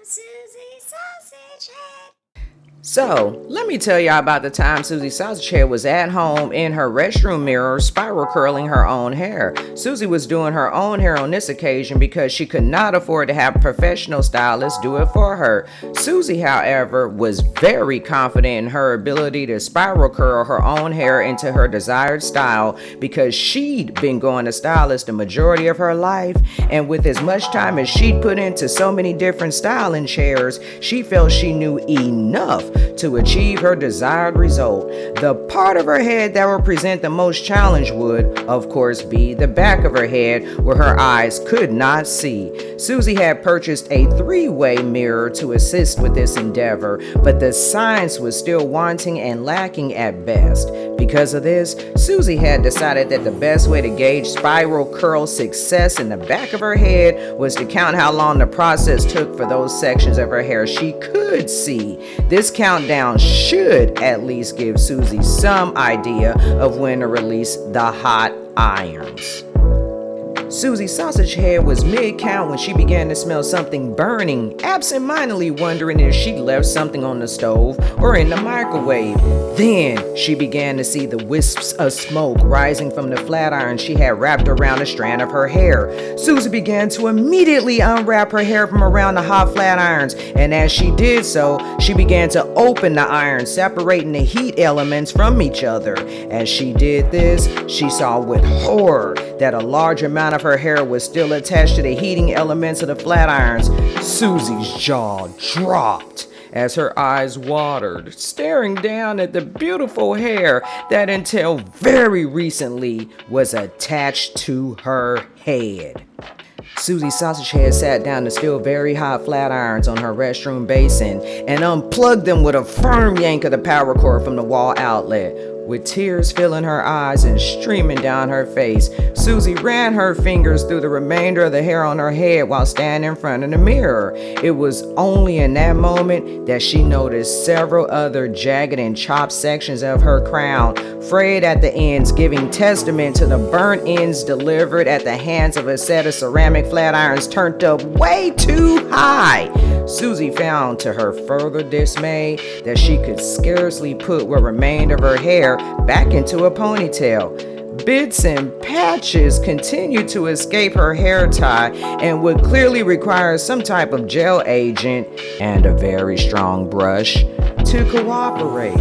Susie Sausage Head. So, let me tell y'all about the time Susie Sausage Head was at home in her restroom mirror spiral curling her own hair. Susie was doing her own hair on this occasion because she could not afford to have a professional stylist do it for her. Susie, however, was very confident in her ability to spiral curl her own hair into her desired style because she'd been going to stylist the majority of her life, and with as much time as she'd put into so many different styling chairs, she felt she knew enough to achieve her desired result. The part of her head that would present the most challenge would, of course, be the back of her head where her eyes could not see. Susie had purchased a three-way mirror to assist with this endeavor, but the science was still wanting and lacking at best. Because of this, Susie had decided that the best way to gauge spiral curl success in the back of her head was to count how long the process took for those sections of her hair she could see. This countdown should at least give Susie some idea of when to release the hot irons. Susie Sausage Head was mid-count when she began to smell something burning, absent-mindedly wondering if she'd left something on the stove or in the microwave. Then she began to see the wisps of smoke rising from the flat iron she had wrapped around a strand of her hair. Susie began to immediately unwrap her hair from around the hot flat irons, and as she did so, she began to open the iron, separating the heat elements from each other. As she did this, she saw with horror that a large amount of her hair was still attached to the heating elements of the flat irons. Susie's jaw dropped as her eyes watered, staring down at the beautiful hair that until very recently was attached to her head. Susie Sausage Head sat down the still very hot flat irons on her restroom basin and unplugged them with a firm yank of the power cord from the wall outlet. With tears filling her eyes and streaming down her face, Susie ran her fingers through the remainder of the hair on her head while standing in front of the mirror. It was only in that moment that she noticed several other jagged and chopped sections of her crown, frayed at the ends, giving testament to the burnt ends delivered at the hands of a set of ceramic flat irons turned up way too high. Susie found, to her further dismay, that she could scarcely put what remained of her hair back into a ponytail. Bits and patches continued to escape her hair tie and would clearly require some type of gel agent and a very strong brush to cooperate.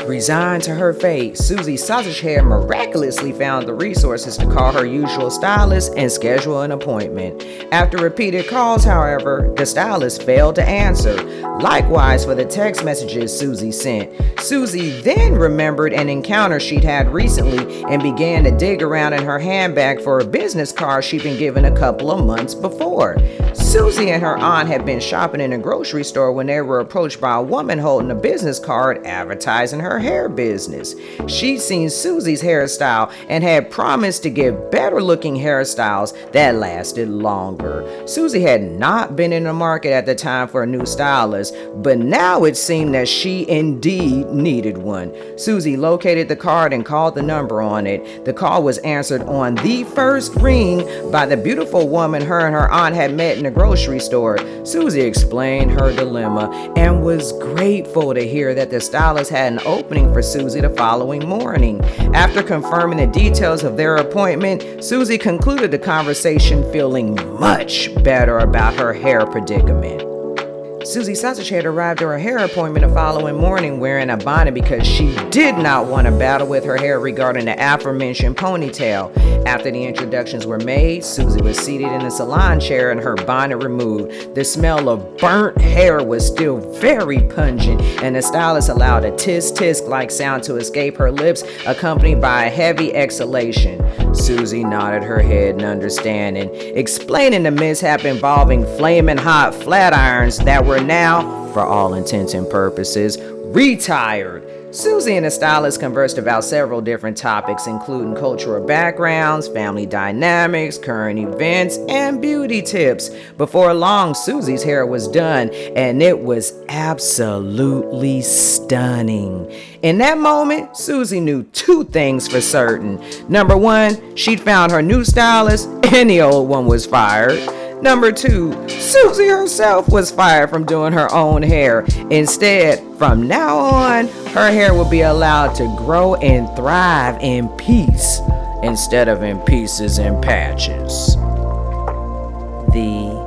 Resigned to her fate, Susie Sausage Head miraculously found the resources to call her usual stylist and schedule an appointment. After repeated calls, however, the stylist failed to answer. Likewise for the text messages Susie sent. Susie then remembered an encounter she'd had recently and began to dig around in her handbag for a business card she'd been given a couple of months before. Susie and her aunt had been shopping in a grocery store when they were approached by a woman holding a business card advertising her hair business. She'd seen Susie's hairstyle and had promised to give better looking hairstyles that lasted longer. Susie had not been in the market at the time for a new stylist, but now it seemed that she indeed needed one. Susie located the card and called the number on it. The call was answered on the first ring by the beautiful woman her and her aunt had met in the grocery store. Susie explained her dilemma and was grateful to hear that the stylist had an opening for Susie the following morning. After confirming the details of their appointment, Susie concluded the conversation feeling much better about her hair predicament. Susie Sausage Head arrived at her hair appointment the following morning wearing a bonnet because she did not want to battle with her hair regarding the aforementioned ponytail. After the introductions were made, Susie was seated in a salon chair and her bonnet removed. The smell of burnt hair was still very pungent, and the stylist allowed a tisk-tisk-like sound to escape her lips, accompanied by a heavy exhalation. Susie nodded her head in understanding, explaining the mishap involving flaming hot flat irons that were now, for all intents and purposes, retired. Susie and the stylist conversed about several different topics, including cultural backgrounds, family dynamics, current events, and beauty tips. Before long, Susie's hair was done, and it was absolutely stunning. In that moment, Susie knew two things for certain. Number one, she'd found her new stylist, and the old one was fired. Number 2, Susie herself was fired from doing her own hair. Instead, from now on, her hair will be allowed to grow and thrive in peace instead of in pieces and patches. The